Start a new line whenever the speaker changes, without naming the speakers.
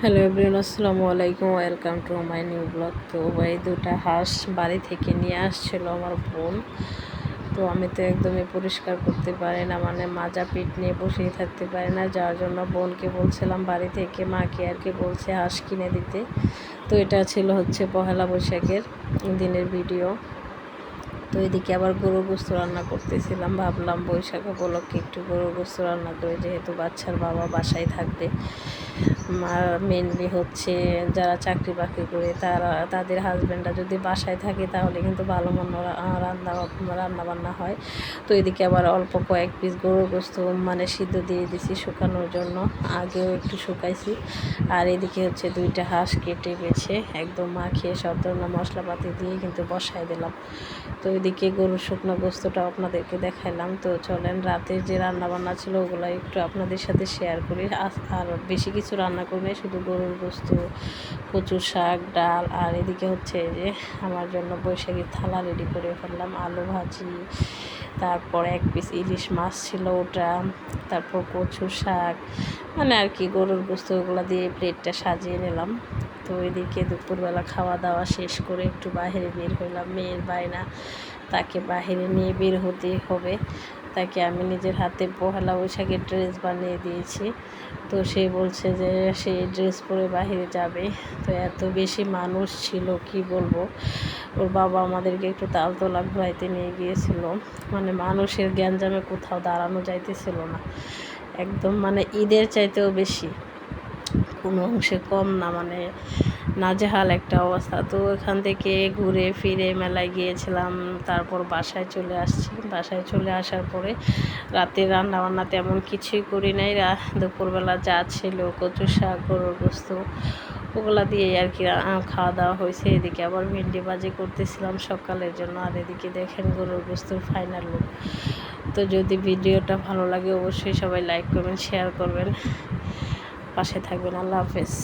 Hello everyone, আসসালামু আলাইকুম, welcome to my new blog. তো এই দুটা হাঁস বাড়ি থেকে নিয়ে আসছিল আমার বোন। তো আমি তো একদমই পরিষ্কার করতে পারি না, মানে মাজা পিঠ নিয়ে বসেই থাকতে পারি না, যার জন্য বোনকে বলছিলাম বাড়ি থেকে, মাকে আর কি বলছে হাঁস কিনে দিতে। তো এটা ছিল হচ্ছে পহেলা বৈশাখের দিনের ভিডিও। তো এদিকে আবার গরুর গোস্ত রান্না করতেছিলাম, ভাবলাম বৈশাখ উপলক্ষে একটু গরুর গোস্ত রান্না করে, যেহেতু বাচ্চার বাবা বাসায় থাকবে। মেনলি হচ্ছে যারা চাকরি বাকরি করে তাদের হাজব্যান্ডরা যদি বাসায় থাকে তাহলে কিন্তু ভালো মন্দ রান্না বান্না হয়। তো এদিকে আবার অল্প কয়েক পিস গরুর গোস্ত মানে সিদ্ধ দিয়ে দিছি শুকানোর জন্য, আগেও একটু শুকাইছি। আর এদিকে হচ্ছে দুইটা হাঁস কেটে বেছে একদম মাখিয়ে সব ধরনের মশলাপাতি দিয়ে কিন্তু বসাই দিলাম। তো এদিকে গরুর শুকনো গোস্তটা আপনাদেরকে দেখাইলাম। তো চলেন রাতের যে রান্নাবান্না ছিল ওগুলো একটু আপনাদের সাথে শেয়ার করি। আর বেশি কিছু রান্না করি না, শুধু গরুর গোস্ত, কচুর শাক, ডাল, আর এদিকে হচ্ছে যে আমার জন্য বৈশাখী থালা রেডি করে ফেললাম, আলু ভাজি, তারপর এক পিস ইলিশ মাছ ছিল ওটা, তারপর কচুর শাক, মানে আর কি গরুর গোস্ত ওগুলো দিয়ে প্লেটটা সাজিয়ে নিলাম। তো এদিকে দুপুরবেলা খাওয়া দাওয়া শেষ করে একটু বাইরে বের হইলাম, মেয়ের বায়না, তাকে বাইরে নিয়ে বের হতেই হবে। তাকে আমি নিজের হাতে পহেলা বৈশাখের ড্রেস বানিয়ে দিয়েছি। তো সে বলছে যে সে ড্রেস পরে বাইরে যাবে। তো এত বেশি মানুষ ছিল কি বলবো। ওর বাবা আমাদেরকে একটু তালতলা ঘুরাইতে নিয়ে গিয়েছিল, মানে মানুষের গ্যাঞ্জামে কোথাও দাঁড়ানো যাইতেছিল না, একদম মানে ঈদের চাইতেও বেশি, কোনো অংশে কম না, মানে নাজেহাল একটা অবস্থা। তো এখান থেকে ঘুরে ফিরে মেলায় গিয়েছিলাম, তারপর বাসায় চলে আসছি। বাসায় চলে আসার পরে রাতে রান্নাবান্না তেমন কিছুই করি নাই। দুপুরবেলা যা ছিল কচু শাক, গরুর গোস্ত, ওগুলা দিয়ে আর কি খাওয়া দাওয়া হয়েছে। এদিকে আবার ভেন্ডি ভাজি করতেছিলাম সকালের জন্য, আর এদিকে দেখেন গরুর গোস্তর ফাইনাল লুক। তো যদি ভিডিওটা ভালো লাগে অবশ্যই সবাই লাইক করবেন, শেয়ার করবেন, পাশে থাকবেন। আল্লাহ হাফেজ।